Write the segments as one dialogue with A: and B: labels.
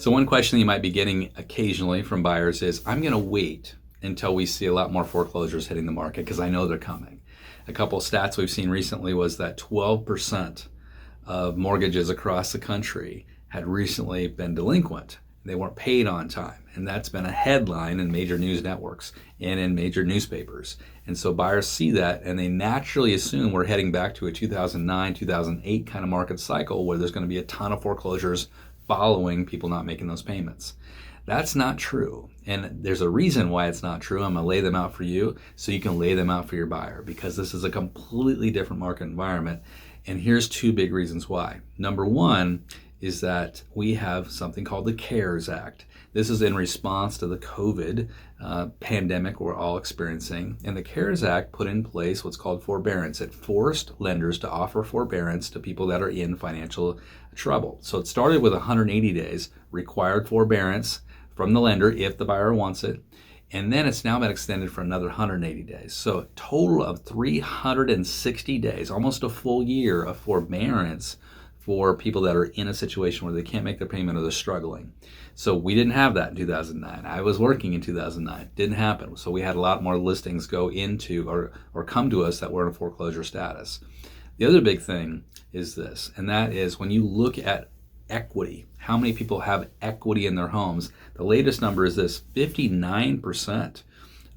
A: So one question you might be getting occasionally from buyers is, I'm going to wait until we see a lot more foreclosures hitting the market because I know they're coming. A couple of stats we've seen recently was that 12% of mortgages across the country had recently been delinquent. They weren't paid on time. And that's been a headline in major news networks and in major newspapers. And so buyers see that and they naturally assume we're heading back to a 2009, 2008 kind of market cycle where there's going to be a ton of foreclosures following people not making those payments. That's not true. And there's a reason why it's not true. I'm going to lay them out for you so you can lay them out for your buyer, because this is a completely different market environment. And here's two big reasons why. Number one is that we have something called the CARES Act. This is in response to the COVID pandemic we're all experiencing. And the CARES Act put in place what's called forbearance. It forced lenders to offer forbearance to people that are in financial trouble. So it started with 180 days, required forbearance from the lender if the buyer wants it. And then it's now been extended for another 180 days. So a total of 360 days, almost a full year of forbearance for people that are in a situation where they can't make their payment or they're struggling. So we didn't have that in 2009. I was working in 2009. Didn't happen. So we had a lot more listings go into or come to us that were in a foreclosure status. The other big thing is this, and that is when you look at equity, how many people have equity in their homes? The latest number is this: 59%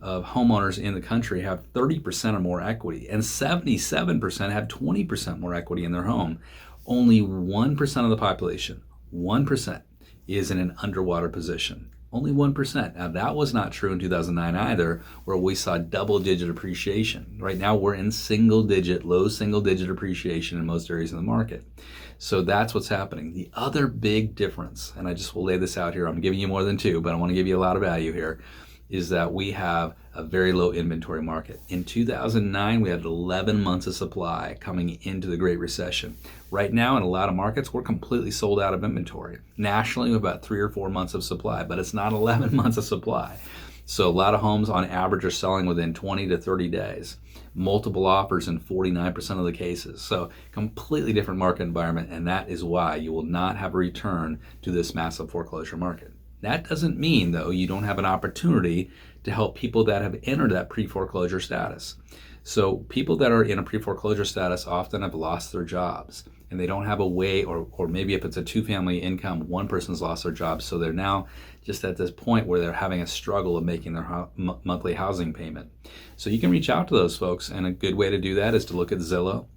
A: of homeowners in the country have 30% or more equity, and 77% have 20% more equity in their home. Only 1% of the population, 1%, is in an underwater position. Only 1%. Now that was not true in 2009 either, where we saw double-digit appreciation. Right now we're in low single-digit appreciation in most areas of the market. So that's what's happening. The other big difference, and I just will lay this out here, I'm giving you more than two, but I want to give you a lot of value here, is that we have a very low inventory market. In 2009, we had 11 months of supply coming into the Great Recession. Right now, in a lot of markets, we're completely sold out of inventory. Nationally, we have about 3 or 4 months of supply, but it's not 11 months of supply. So a lot of homes on average are selling within 20 to 30 days. Multiple offers in 49% of the cases. So completely different market environment, and that is why you will not have a return to this massive foreclosure market. That doesn't mean, though, you don't have an opportunity to help people that have entered that pre-foreclosure status. So people that are in a pre-foreclosure status often have lost their jobs, and they don't have a way, or maybe if it's a two-family income, one person's lost their job, so they're now just at this point where they're having a struggle of making their monthly housing payment. So you can reach out to those folks, and a good way to do that is to look at Zillow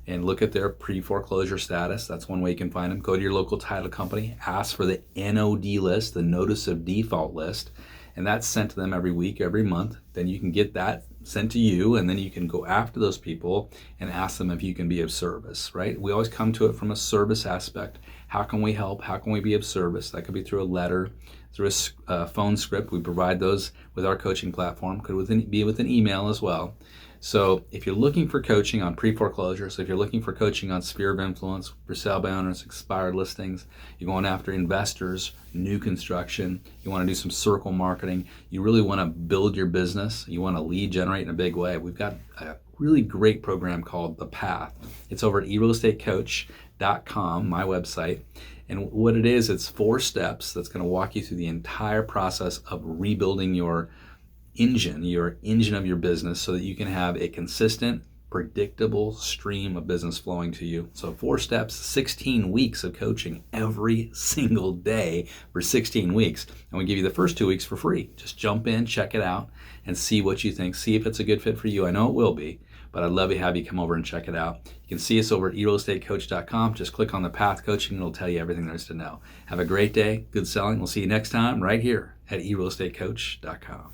A: and look at their pre-foreclosure status. That's one way you can find them. Go to your local title company, ask for the NOD list, the notice of default list, and that's sent to them every week, every month. Then you can get that sent to you, and then you can go after those people and ask them if you can be of service, right? We always come to it from a service aspect. How can we help? How can we be of service? That could be through a letter, through a phone script. We provide those with our coaching platform. Could be with an email as well. So if you're looking for coaching on pre-foreclosure, so if you're looking for coaching on sphere of influence, for sale by owners, expired listings, you're going after investors, new construction, you want to do some circle marketing, you really want to build your business, you want to lead generate in a big way, we've got a really great program called The Path. It's over at eRealEstateCoach.com, my website. And what it is, it's 4 steps that's going to walk you through the entire process of rebuilding your engine of your business so that you can have a consistent, predictable stream of business flowing to you. So 4 steps, 16 weeks of coaching every single day for 16 weeks. And we give you the first 2 weeks for free. Just jump in, check it out, and see what you think. See if it's a good fit for you. I know it will be, but I'd love to have you come over and check it out. You can see us over at eRealEstateCoach.com. Just click on the Path Coaching and it'll tell you everything there is to know. Have a great day. Good selling. We'll see you next time right here at eRealEstateCoach.com.